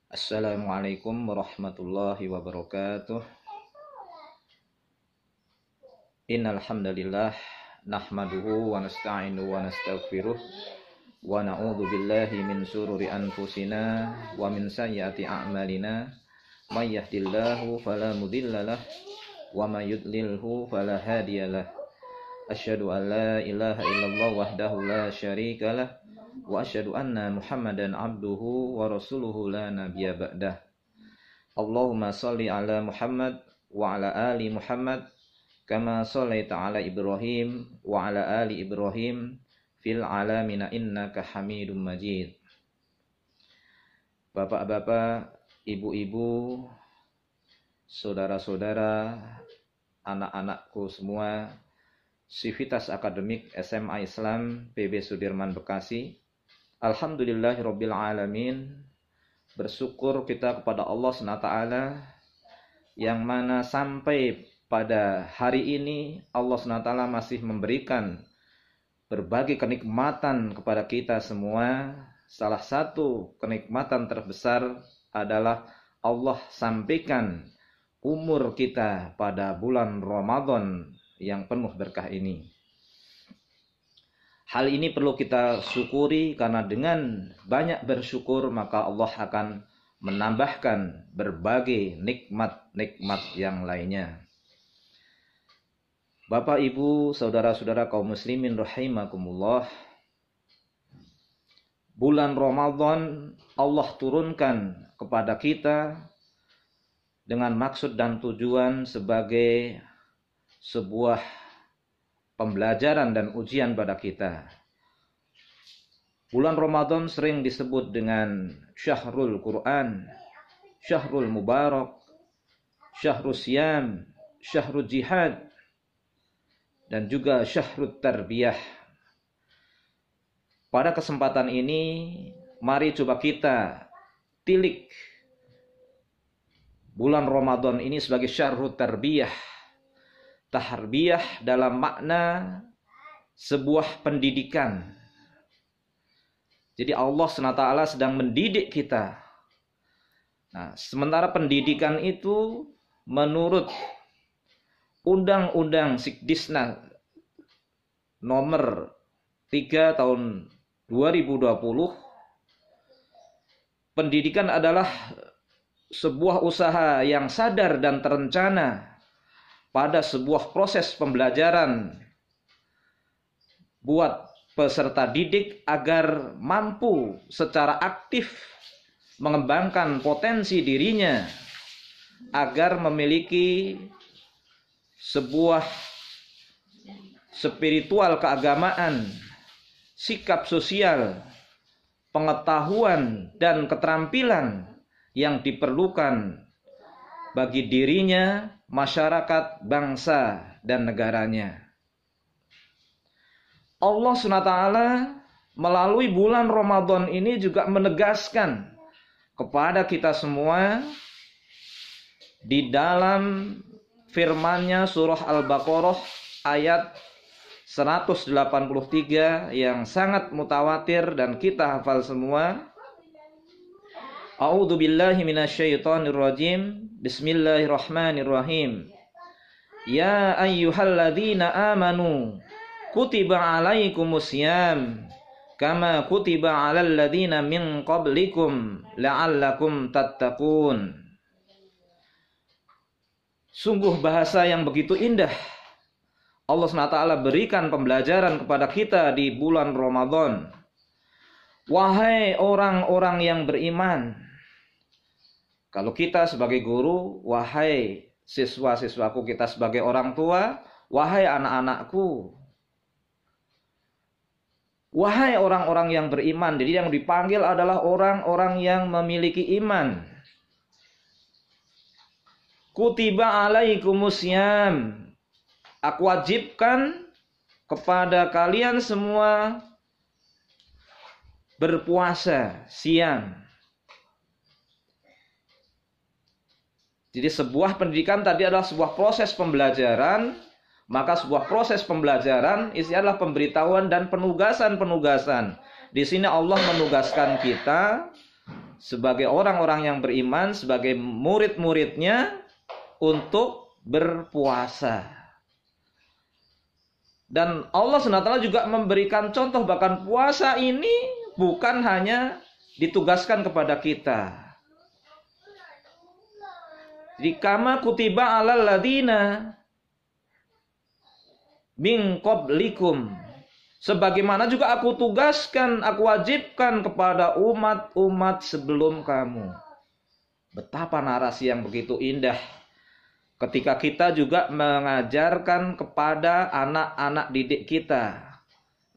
Assalamualaikum warahmatullahi wabarakatuh. Innal hamdalillah nahmaduhu wa nasta'inuhu wa nastaghfiruh wa na'udzu billahi min shururi anfusina wa min sayyiati a'malina. May yahdihillahu fala mudhillalah wa may yudlilhu fala hadiyalah. Asyhadu an la ilaha illallah wahdahu la syarikalah wa asyhadu anna Muhammadan abduhu wa rasuluhu la nabiyya ba'dah. Allahumma shalli ala Muhammad wa ala ali Muhammad kama shallaita ala Ibrahim wa ala ali Ibrahim fil alamina innaka Hamidum Majid. Bapak-bapak, ibu-ibu, saudara-saudara, anak-anakku semua, Sivitas Akademik SMA Islam PB Sudirman Bekasi. Alhamdulillahirabbil alamin. Bersyukur kita kepada Allah SWT yang mana sampai pada hari ini Allah SWT masih memberikan berbagai kenikmatan kepada kita semua. Salah satu kenikmatan terbesar adalah Allah sampaikan umur kita pada bulan Ramadan yang penuh berkah ini. Hal ini perlu kita syukuri karena dengan banyak bersyukur maka Allah akan menambahkan berbagai nikmat-nikmat yang lainnya. Bapak, Ibu, saudara-saudara kaum muslimin rahimakumullah. Bulan Ramadan Allah turunkan kepada kita dengan maksud dan tujuan sebagai sebuah pembelajaran dan ujian pada kita. Bulan Ramadan sering disebut dengan Syahrul Quran, Syahrul Mubarak, Syahrul Siyam, Syahrul Jihad, dan juga Syahrul Tarbiyah. Pada kesempatan ini, mari coba kita tilik bulan Ramadan ini sebagai Syahrul Tarbiyah. Tarbiyah dalam makna sebuah pendidikan. Jadi Allah SWT sedang mendidik kita. Nah, sementara pendidikan itu menurut Undang-Undang Sikdisnas nomor 3 tahun 2020, pendidikan adalah sebuah usaha yang sadar dan terencana pada sebuah proses pembelajaran buat peserta didik agar mampu secara aktif mengembangkan potensi dirinya agar memiliki sebuah spiritual keagamaan, sikap sosial, pengetahuan dan keterampilan yang diperlukan bagi dirinya, masyarakat, bangsa, dan negaranya. Allah SWT melalui bulan Ramadan ini juga menegaskan kepada kita semua di dalam firman-Nya surah Al-Baqarah ayat 183 yang sangat mutawatir dan kita hafal semua. A'udzu billahi minasyaitonir rajim. Bismillahirrahmanirrahim. Ya ayyuhalladzina amanu kutiba alaikumusiyam kama kutiba alal ladzina min qablikum la'allakum tattaqun. Sungguh bahasa yang begitu indah. Allah SWT berikan pembelajaran kepada kita di bulan Ramadan. Wahai orang-orang yang beriman. Kalau kita sebagai guru, wahai siswa-siswaku, kita sebagai orang tua, wahai anak-anakku. Wahai orang-orang yang beriman. Jadi yang dipanggil adalah orang-orang yang memiliki iman. Kutiba alaikumusiyam. Aku wajibkan kepada kalian semua berpuasa siang. Jadi sebuah pendidikan tadi adalah sebuah proses pembelajaran. Maka sebuah proses pembelajaran isinya adalah pemberitahuan dan penugasan-penugasan. Di sini Allah menugaskan kita sebagai orang-orang yang beriman, sebagai murid-muridnya untuk berpuasa. Dan Allah SWT juga memberikan contoh, bahkan puasa ini bukan hanya ditugaskan kepada kita. Jadi kama kutiba alal ladina min qablikum, sebagaimana juga aku tugaskan, aku wajibkan kepada umat-umat sebelum kamu. Betapa narasi yang begitu indah ketika kita juga mengajarkan kepada anak-anak didik kita.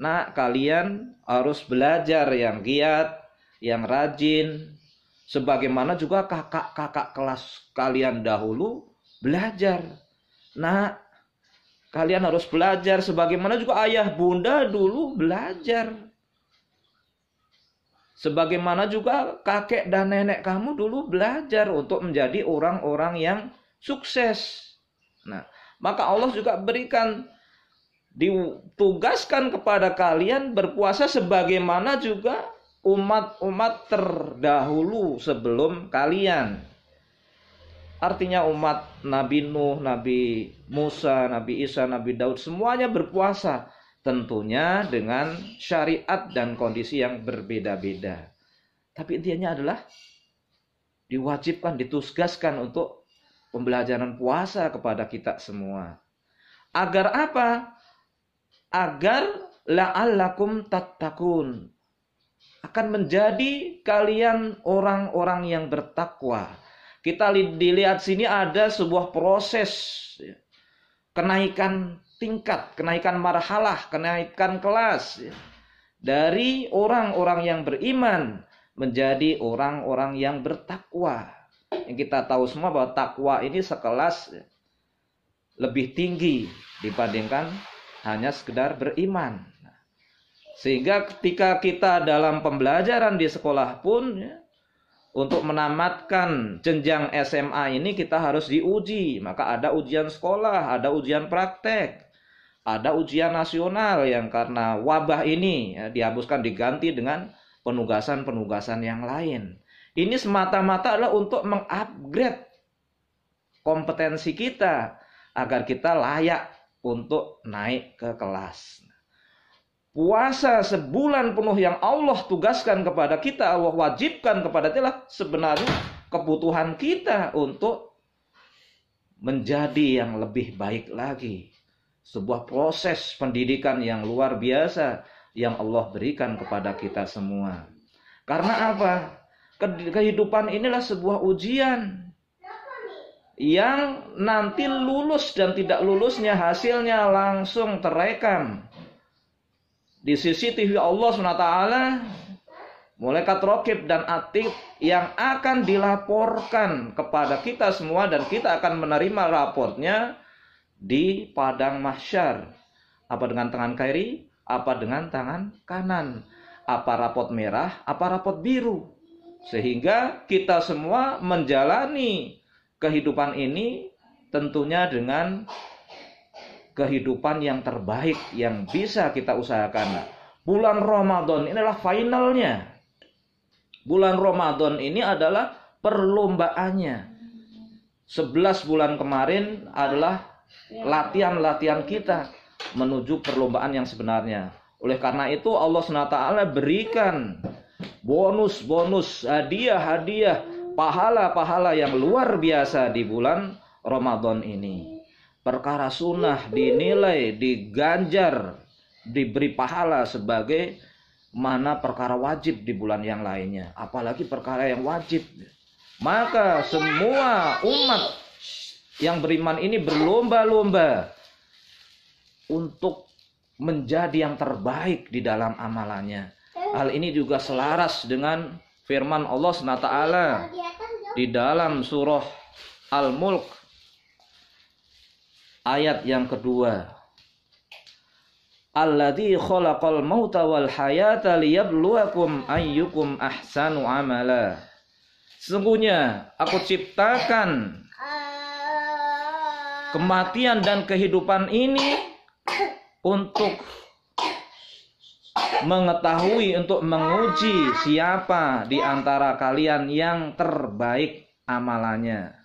Nak, kalian harus belajar yang giat, yang rajin. Sebagaimana juga kakak-kakak kelas kalian dahulu belajar. Nak, kalian harus belajar sebagaimana juga ayah bunda dulu belajar. Sebagaimana juga kakek dan nenek kamu dulu belajar untuk menjadi orang-orang yang sukses. Nah, maka Allah juga berikan, ditugaskan kepada kalian berpuasa sebagaimana juga umat-umat terdahulu sebelum kalian. Artinya umat Nabi Nuh, Nabi Musa, Nabi Isa, Nabi Daud, semuanya berpuasa. Tentunya dengan syariat dan kondisi yang berbeda-beda. Tapi intinya adalah diwajibkan, ditugaskan untuk pembelajaran puasa kepada kita semua. Agar apa? Agar la'allakum tattaqun. Akan menjadi kalian orang-orang yang bertakwa. Kita dilihat sini ada sebuah proses kenaikan tingkat, kenaikan marhalah, kenaikan kelas. Dari orang-orang yang beriman menjadi orang-orang yang bertakwa. Yang kita tahu semua bahwa takwa ini sekelas lebih tinggi dibandingkan hanya sekedar beriman. Sehingga ketika kita dalam pembelajaran di sekolah pun, untuk menamatkan jenjang SMA ini kita harus diuji. Maka ada ujian sekolah, ada ujian praktek, ada ujian nasional yang karena wabah ini dihapuskan, diganti dengan penugasan-penugasan yang lain. Ini semata-mata adalah untuk mengupgrade kompetensi kita agar kita layak untuk naik ke kelas. Puasa sebulan penuh yang Allah tugaskan kepada kita, Allah wajibkan kepada kita, sebenarnya kebutuhan kita untuk menjadi yang lebih baik lagi. Sebuah proses pendidikan yang luar biasa yang Allah berikan kepada kita semua. Karena apa? Kehidupan inilah sebuah ujian yang nanti lulus dan tidak lulusnya hasilnya langsung terekam di CCTV Allah SWT, malaikat raqib dan atid yang akan dilaporkan kepada kita semua, dan kita akan menerima raportnya di padang mahsyar. Apa dengan tangan kiri, apa dengan tangan kanan, apa rapot merah, apa rapot biru. Sehingga kita semua menjalani kehidupan ini tentunya dengan kehidupan yang terbaik yang bisa kita usahakan. Bulan Ramadan inilah finalnya. Bulan Ramadan ini adalah perlombaannya. 11 bulan kemarin adalah latihan-latihan kita menuju perlombaan yang sebenarnya. Oleh karena itu Allah SWT berikan bonus-bonus, hadiah-hadiah, pahala-pahala yang luar biasa di bulan Ramadan ini. Perkara sunnah dinilai, diganjar, diberi pahala sebagai mana perkara wajib di bulan yang lainnya. Apalagi perkara yang wajib. Maka semua umat yang beriman ini berlomba-lomba untuk menjadi yang terbaik di dalam amalannya. Hal ini juga selaras dengan firman Allah SWT di dalam surah Al-Mulk ayat yang kedua. Alladzi khalaqal mauta wal hayata liyabluwakum ayyukum ahsanu amala. Sesungguhnya aku ciptakan kematian dan kehidupan ini untuk mengetahui untuk menguji siapa di antara kalian yang terbaik amalannya.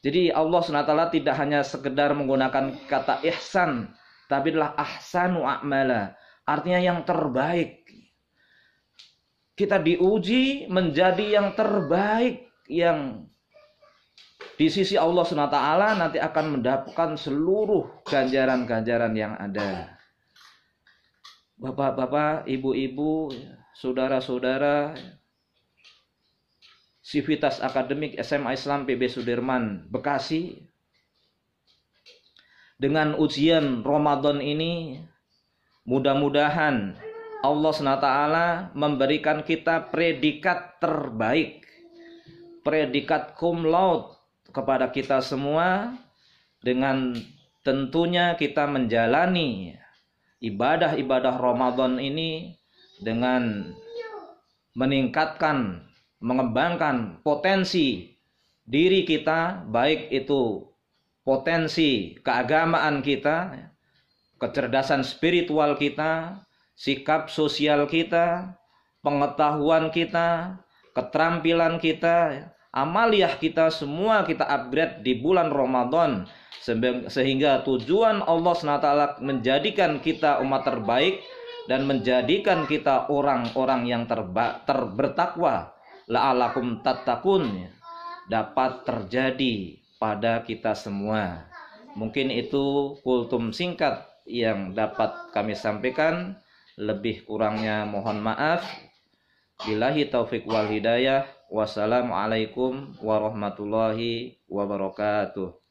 Jadi Allah SWT tidak hanya sekedar menggunakan kata ihsan, tapi adalah ahsanu a'mala, artinya yang terbaik. Kita diuji menjadi yang terbaik, yang di sisi Allah SWT nanti akan mendapatkan seluruh ganjaran-ganjaran yang ada. Bapak-bapak, ibu-ibu, saudara-saudara, Sivitas Akademik SMA Islam PB Sudirman Bekasi, dengan ujian Ramadan ini mudah-mudahan Allah SWT memberikan kita predikat terbaik, predikat cum laude kepada kita semua, dengan tentunya kita menjalani ibadah-ibadah Ramadan ini dengan meningkatkan, mengembangkan potensi diri kita, baik itu potensi keagamaan kita, kecerdasan spiritual kita, sikap sosial kita, pengetahuan kita, keterampilan kita, amaliyah kita, semua kita upgrade di bulan Ramadan, sehingga tujuan Allah SWT menjadikan kita umat terbaik dan menjadikan kita orang-orang yang bertakwa, la'alakum tattaqun, dapat terjadi pada kita semua. Mungkin itu kultum singkat yang dapat kami sampaikan. Lebih kurangnya mohon maaf. Billahi taufik wal hidayah. Wassalamualaikum warahmatullahi wabarakatuh.